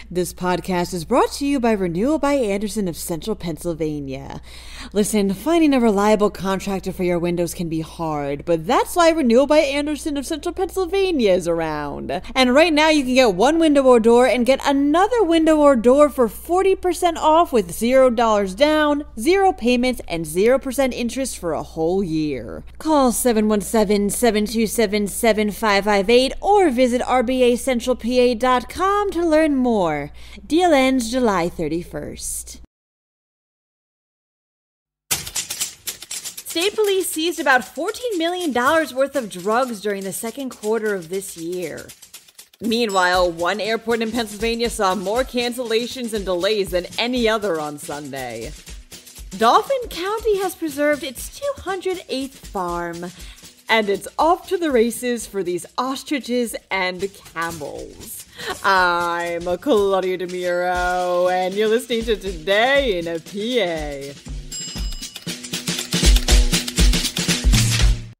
This podcast is brought to you by Renewal by Andersen of Central Pennsylvania. Listen, finding a reliable contractor for your windows can be hard, but that's why Renewal by Andersen of Central Pennsylvania is around. And right now you can get one window or door and get another window or door for 40% off with $0 down, 0 payments, and 0% interest for a whole year. Call 717-727-7558 or visit rbacentralpa.com to learn more. Deal ends July 31st. State police seized about $14 million worth of drugs during the second quarter of this year. Meanwhile, one airport in Pennsylvania saw more cancellations and delays than any other on Sunday. Dauphin County has preserved its 208th farm, and it's off to the races for these ostriches and camels. I'm Claudia Dimuro, and you're listening to Today in a PA.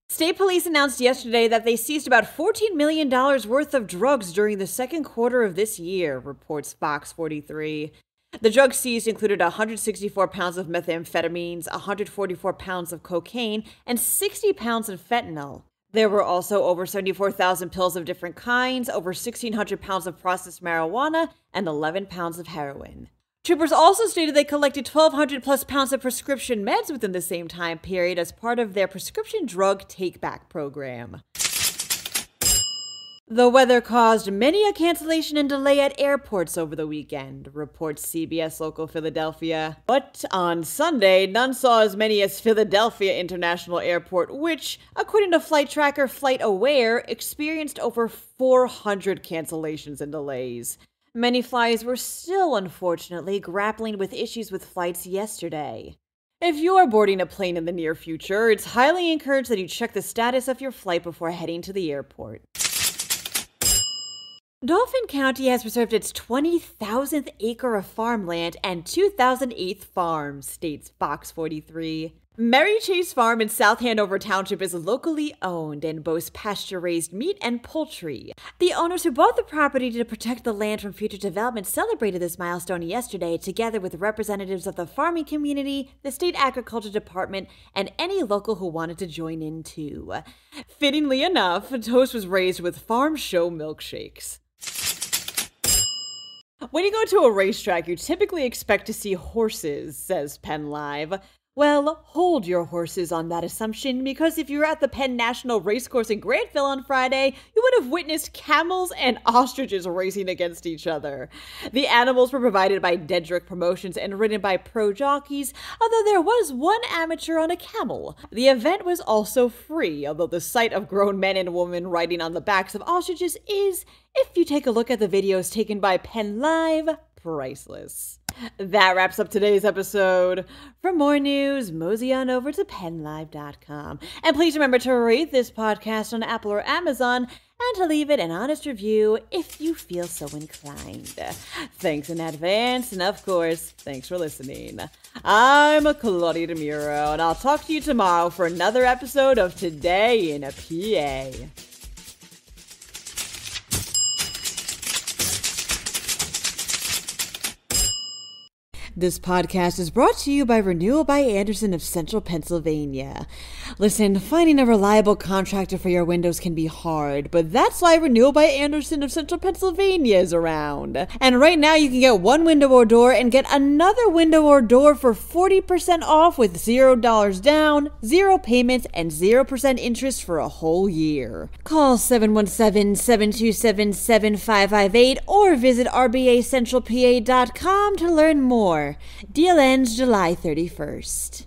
State police announced yesterday that they seized about $14 million worth of drugs during the second quarter of this year, reports Fox 43. The drugs seized included 164 pounds of methamphetamines, 144 pounds of cocaine, and 60 pounds of fentanyl. There were also over 74,000 pills of different kinds, over 1,600 pounds of processed marijuana, and 11 pounds of heroin. Troopers also stated they collected 1,200 plus pounds of prescription meds within the same time period as part of their prescription drug take-back program. The weather caused many a cancellation and delay at airports over the weekend, reports CBS Local Philadelphia. But on Sunday, none saw as many as Philadelphia International Airport, which, according to flight tracker FlightAware, experienced over 400 cancellations and delays. Many flyers were still, unfortunately, grappling with issues with flights yesterday. If you are boarding a plane in the near future, it's highly encouraged that you check the status of your flight before heading to the airport. Dauphin County has preserved its 20,000th acre of farmland and 2,008th farm, states Fox 43. Mary Chase Farm in South Hanover Township is locally owned and boasts pasture-raised meat and poultry. The owners who bought the property to protect the land from future development celebrated this milestone yesterday, together with representatives of the farming community, the state agriculture department, and any local who wanted to join in too. Fittingly enough, a toast was raised with farm show milkshakes. When you go to a racetrack, you typically expect to see horses, says PennLive. Well, hold your horses on that assumption, because if you were at the Penn National Racecourse in Grantville on Friday, you would have witnessed camels and ostriches racing against each other. The animals were provided by Dedrick Promotions and ridden by pro jockeys, although there was one amateur on a camel. The event was also free, although the sight of grown men and women riding on the backs of ostriches is, if you take a look at the videos taken by PennLive, priceless. That wraps up today's episode. For more news, mosey on over to PennLive.com. And please remember to rate this podcast on Apple or Amazon and to leave it an honest review if you feel so inclined. Thanks in advance, and of course, thanks for listening. I'm Claudia Dimuro, and I'll talk to you tomorrow for another episode of Today in a PA. This podcast is brought to you by Renewal by Andersen of Central Pennsylvania. Listen, finding a reliable contractor for your windows can be hard, but that's why Renewal by Andersen of Central Pennsylvania is around. And right now you can get one window or door and get another window or door for 40% off with $0 down, 0 payments, and 0% interest for a whole year. Call 717-727-7558 or visit rbacentralpa.com to learn more. Deal ends July 31st.